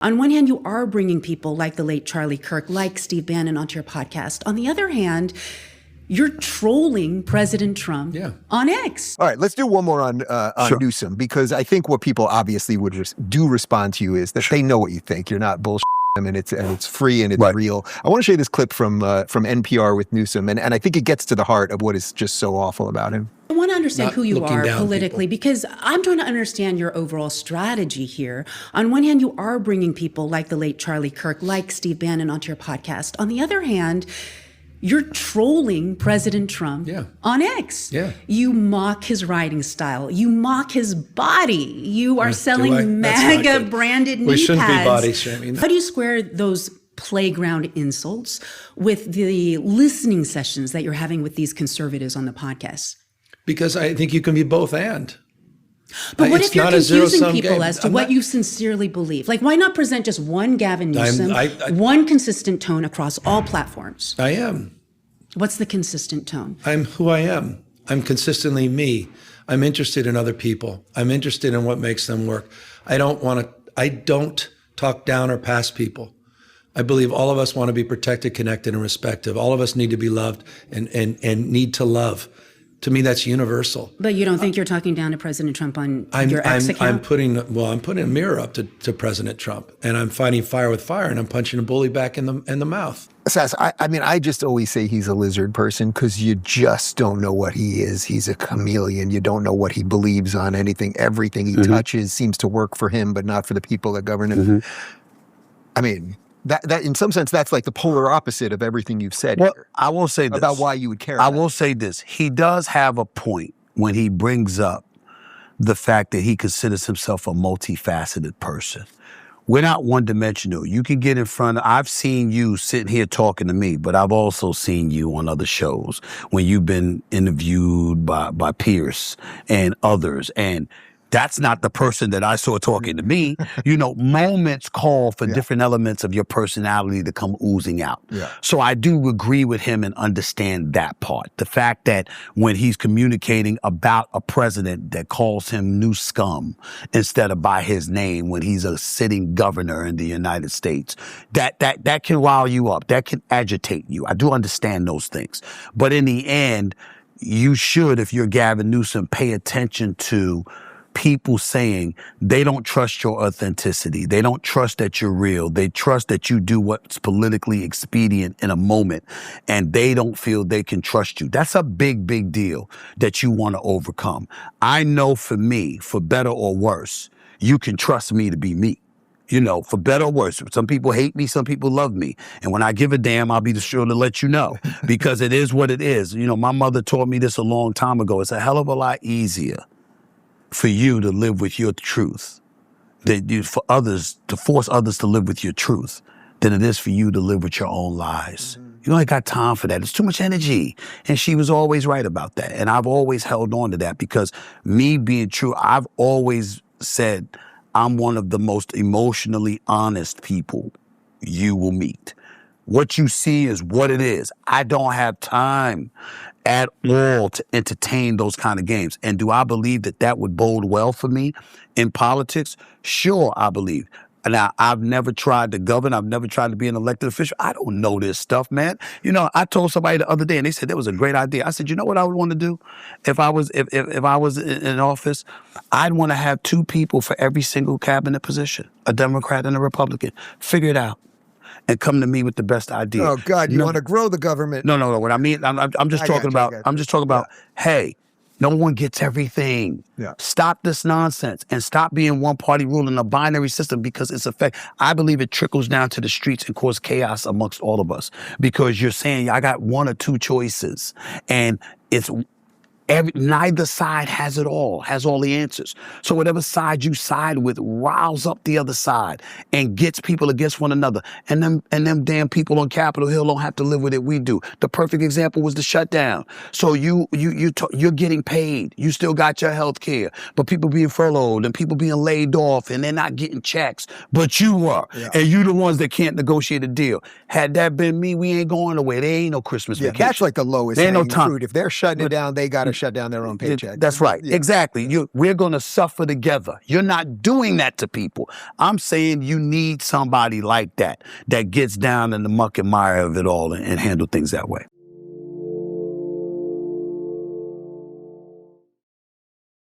On one hand, you are bringing people like the late Charlie Kirk, like Steve Bannon onto your podcast. On the other hand, you're trolling President Trump on X. All right, let's do one more on Newsom, because I think what people obviously would just do respond to you is that they know what you think. You're not bullshit. And it's free and it's real. I want to show you this clip from NPR with Newsom, and I think it gets to the heart of what is just so awful about him. I want to understand who you are politically, because I'm trying to understand your overall strategy here. On one hand, you are bringing people like the late Charlie Kirk, like Steve Bannon onto your podcast. On the other hand, you're trolling President Trump on X. You mock his writing style. You mock his body. You are selling MAGA branded knee pads. We shouldn't be body shaming. How do you square those playground insults with the listening sessions that you're having with these conservatives on the podcast? Because I think you can be both and. But what if you're confusing people as to what you sincerely believe? Like, why not present just one Gavin Newsom, one consistent tone across all platforms? I am. What's the consistent tone? I'm who I am. I'm consistently me. I'm interested in other people. I'm interested in what makes them work. I don't talk down or past people. I believe all of us want to be protected, connected, and respected. All of us need to be loved and need to love. To me, that's universal. But you don't think you're talking down to President Trump on your X account? I'm putting a mirror up to President Trump, and I'm fighting fire with fire, and I'm punching a bully back in the mouth. Sass, I just always say he's a lizard person because you just don't know what he is. He's a chameleon. You don't know what he believes on anything. Everything he touches seems to work for him, but not for the people that govern him. I mean, that in some sense, that's like the polar opposite of everything you've said here. I will say this. About why you would care. I will say this. He does have a point when he brings up the fact that he considers himself a multifaceted person. We're not one-dimensional. You can get in front of, I've seen you sitting here talking to me, but I've also seen you on other shows when you've been interviewed by Pierce and others, and that's not the person that I saw talking to me. You know, moments call for different elements of your personality to come oozing out. So I do agree with him and understand that part. The fact that when he's communicating about a president that calls him new scum instead of by his name when he's a sitting governor in the United States, that can rile you up. That can agitate you. I do understand those things. But in the end, you should, if you're Gavin Newsom, pay attention to people saying they don't trust your authenticity. They don't trust that you're real. They trust that you do what's politically expedient in a moment, and they don't feel they can trust you. That's a big, big deal that you want to overcome. I know for me, for better or worse, you can trust me to be me. You know, for better or worse. Some people hate me, some people love me. And when I give a damn, I'll be sure to let you know, because it is what it is. You know, my mother taught me this a long time ago. It's a hell of a lot easier for you to live with your truth, for others, to force others to live with your truth, than it is for you to live with your own lies. You ain't got time for that. It's too much energy. And she was always right about that. And I've always held on to that, because me being true, I've always said I'm one of the most emotionally honest people you will meet. What you see is what it is. I don't have time at all to entertain those kind of games. And do I believe that that would bode well for me in politics? Sure, I believe. Now, I've never tried to govern. I've never tried to be an elected official. I don't know this stuff, man. You know, I told somebody the other day, and they said that was a great idea. I said, you know what I would want to do if I was in office? I'd want to have 2 people for every single cabinet position, a Democrat and a Republican. Figure it out and come to me with the best idea. Oh God, you want to grow the government? No. What I mean, I'm just talking about. Hey, no one gets everything. Stop this nonsense and stop being one party rule in a binary system, because it's I believe it trickles down to the streets and causes chaos amongst all of us, because you're saying I got 1 or 2 choices, and it's neither side has it all, has all the answers. So whatever side you side with riles up the other side and gets people against one another. And them damn people on Capitol Hill don't have to live with it. We do. The perfect example was the shutdown. So you're getting paid. You still got your health care, but people being furloughed and people being laid off and they're not getting checks, but you are. And you the ones that can't negotiate a deal. Had that been me, we ain't going away. There ain't no Christmas vacation. That's like the lowest hanging fruit. If they're shutting it down, they got to shut down their own paycheck. That's right. Yeah. Exactly. We're going to suffer together. You're not doing that to people. I'm saying you need somebody like that gets down in the muck and mire of it all and handle things that way.